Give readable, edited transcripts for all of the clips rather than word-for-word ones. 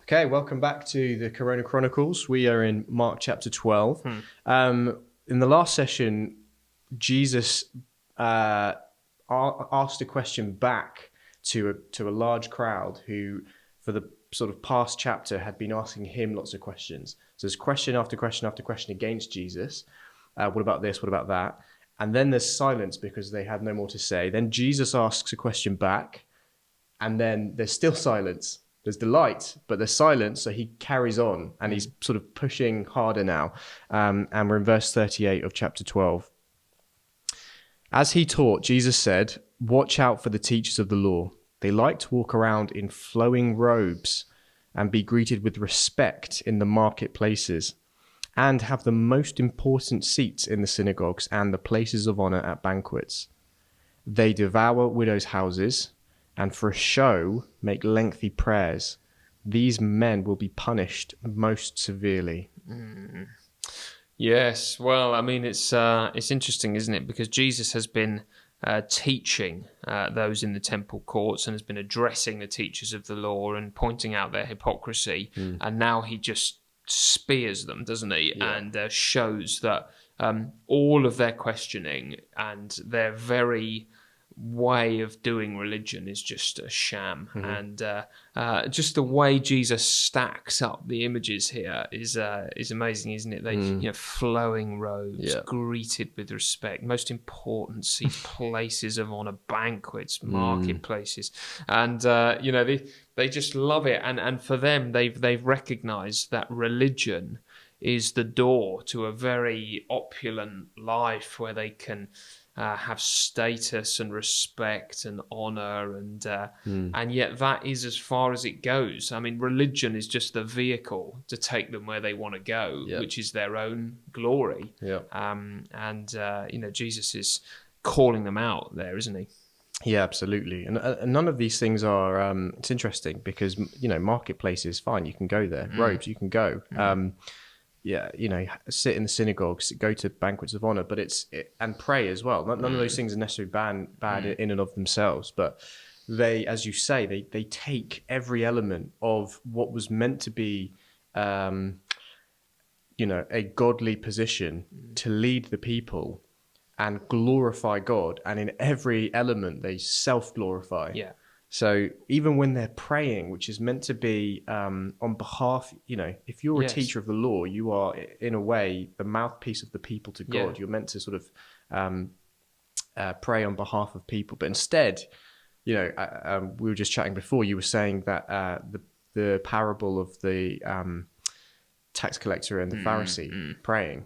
Okay, welcome back to the Chronicles. We are in Mark chapter 12. In the last session, Jesus asked a question back to a large crowd who, for the sort of past chapter, had been asking him lots of questions. So there's question after question after question against Jesus. What about this? What about that? And then there's silence because they had no more to say. Then Jesus asks a question back, and then there's still silence. There's delight, but there's silence, so he carries on, and he's sort of pushing harder now. And we're in verse 38 of chapter 12. As he taught, Jesus said, "Watch out for the teachers of the law. They like to walk around in flowing robes and be greeted with respect in the marketplaces, and have the most important seats in the synagogues and the places of honor at banquets. They devour widows' houses, and for a show make lengthy prayers. These men will be punished most severely." Yes, well, I mean, it's interesting, isn't it? Because Jesus has been teaching those in the temple courts and has been addressing the teachers of the law and pointing out their hypocrisy. And now he just spears them, doesn't he? Yeah. And shows that all of their questioning and their very way of doing religion is just a sham. And just the way Jesus stacks up the images here is amazing, isn't it? They flowing robes, greeted with respect, most important seats, places of honor, banquets, marketplaces, and they just love it. And for them, they've recognized that religion is the door to a very opulent life where they can have status and respect and honor, and yet that is as far as it goes. I mean, religion is just the vehicle to take them where they want to go, which is their own glory. Jesus is calling them out there, isn't he? Yeah, absolutely. And none of these things are, it's interesting because, marketplaces, fine, you can go there. Robes, you can go. Sit in the synagogues, go to banquets of honor, and pray as well. None of those things are necessarily bad in and of themselves, but they, as you say, they take every element of what was meant to be, a godly position to lead the people and glorify God, and in every element they self-glorify. Yeah. So even when they're praying, which is meant to be on behalf, if you're a teacher of the law, you are in a way the mouthpiece of the people to God. You're meant to sort of pray on behalf of people. But instead, we were just chatting before, you were saying that the parable of the tax collector and the Pharisee praying.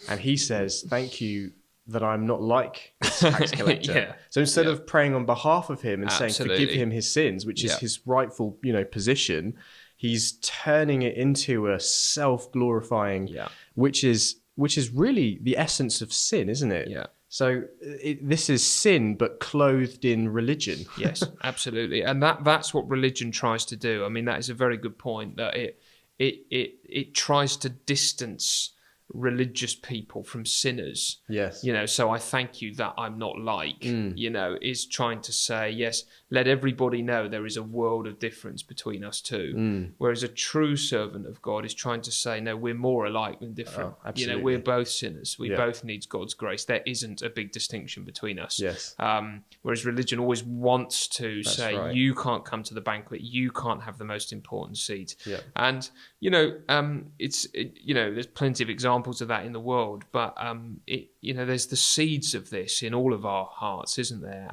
And he says, "Thank you that I'm not like this tax collector." So instead of praying on behalf of him and saying, "Forgive him his sins," which is his rightful, position, he's turning it into a self-glorifying, which is really the essence of sin, isn't it? Yeah. So this is sin, but clothed in religion. Yes, absolutely. And that's what religion tries to do. I mean, that is a very good point, that it tries to distance religious people from sinners. Yes. So I thank you that I'm not like, is trying to say, yes, let everybody know there is a world of difference between us two. Whereas a true servant of God is trying to say, no, we're more alike than different. Oh, absolutely. We're both sinners. We both need God's grace. There isn't a big distinction between us. Yes. Whereas religion always wants to say, right. You can't come to the banquet. You can't have the most important seat. Yeah. And, there's plenty of examples of that in the world, but there's the seeds of this in all of our hearts, isn't there?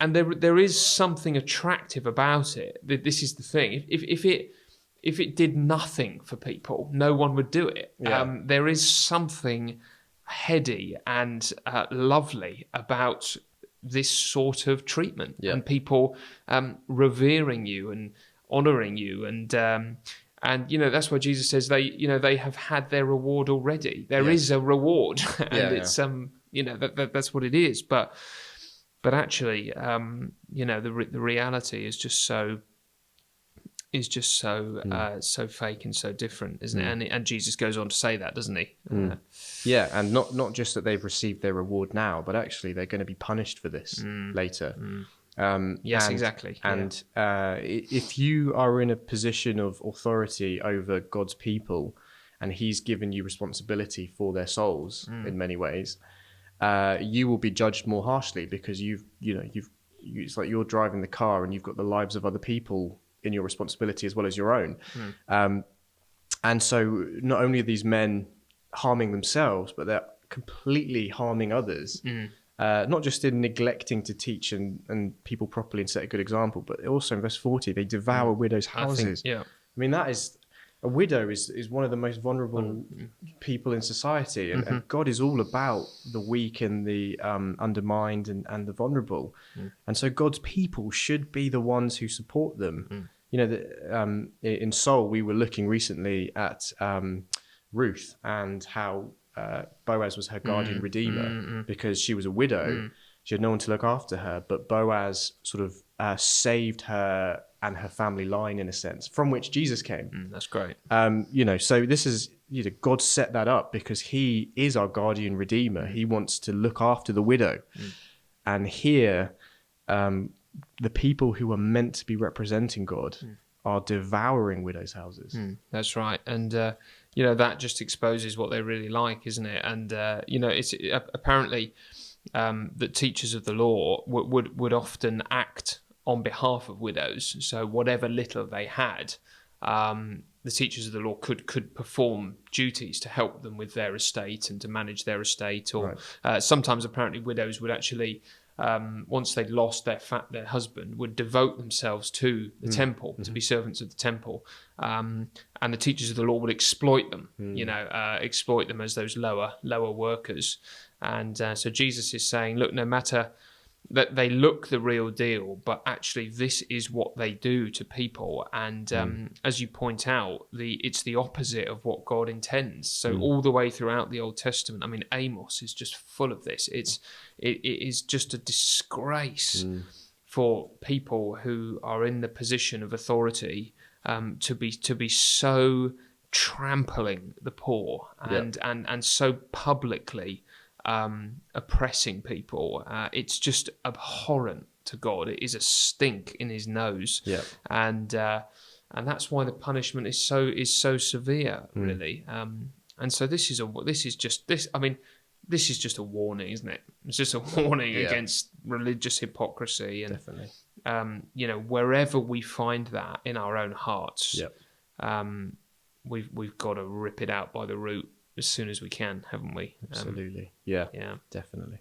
And there is something attractive about it. This is the thing. If it did nothing for people, no one would do it. There is something heady and lovely about this sort of treatment, and people revering you and honoring you, and that's why Jesus says they have had their reward already. There is a reward, and it's that's what it is. But actually, the reality is just so so fake and so different, isn't it? And Jesus goes on to say that, doesn't he? And not just that they've received their reward now, but actually they're going to be punished for this later. Yes, and, exactly. Yeah. And if you are in a position of authority over God's people, and He's given you responsibility for their souls in many ways, you will be judged more harshly because it's like you're driving the car and you've got the lives of other people in your responsibility as well as your own. And so not only are these men harming themselves, but they're completely harming others. Not just in neglecting to teach and people properly and set a good example, but also in verse 40, they devour widows' houses. I mean, that is, a widow is one of the most vulnerable people in society. And God is all about the weak and the undermined and the vulnerable. And so God's people should be the ones who support them. In Seoul, we were looking recently at Ruth and how Boaz was her guardian redeemer because she was a widow. She had no one to look after her, but Boaz sort of saved her and her family line, in a sense, from which Jesus came. That's great. So this is, God set that up because He is our guardian redeemer. He wants to look after the widow. And here, the people who are meant to be representing God are devouring widows' houses. That's right. And, that just exposes what they're really like, isn't it? And, it's apparently that teachers of the law would often act on behalf of widows. So whatever little they had, the teachers of the law could perform duties to help them with their estate and to manage their estate. Or sometimes apparently widows would actually, once they'd lost their husband, would devote themselves to the temple, to be servants of the temple. And the teachers of the law would exploit them, exploit them as those lower workers. And so Jesus is saying, look, no matter that they look the real deal, but actually this is what they do to people. And as you point out, it's the opposite of what God intends. So all the way throughout the Old Testament, I mean, Amos is just full of this. It is just a disgrace for people who are in the position of authority to be so trampling the poor and so publicly oppressing people. It's just abhorrent to God. It is a stink in His nose, and that's why the punishment is so severe, really. And so this is just a warning, isn't it? It's just a warning against religious hypocrisy, and definitely, wherever we find that in our own hearts, we've got to rip it out by the root as soon as we can, haven't we? Absolutely. Yeah, Yeah. definitely.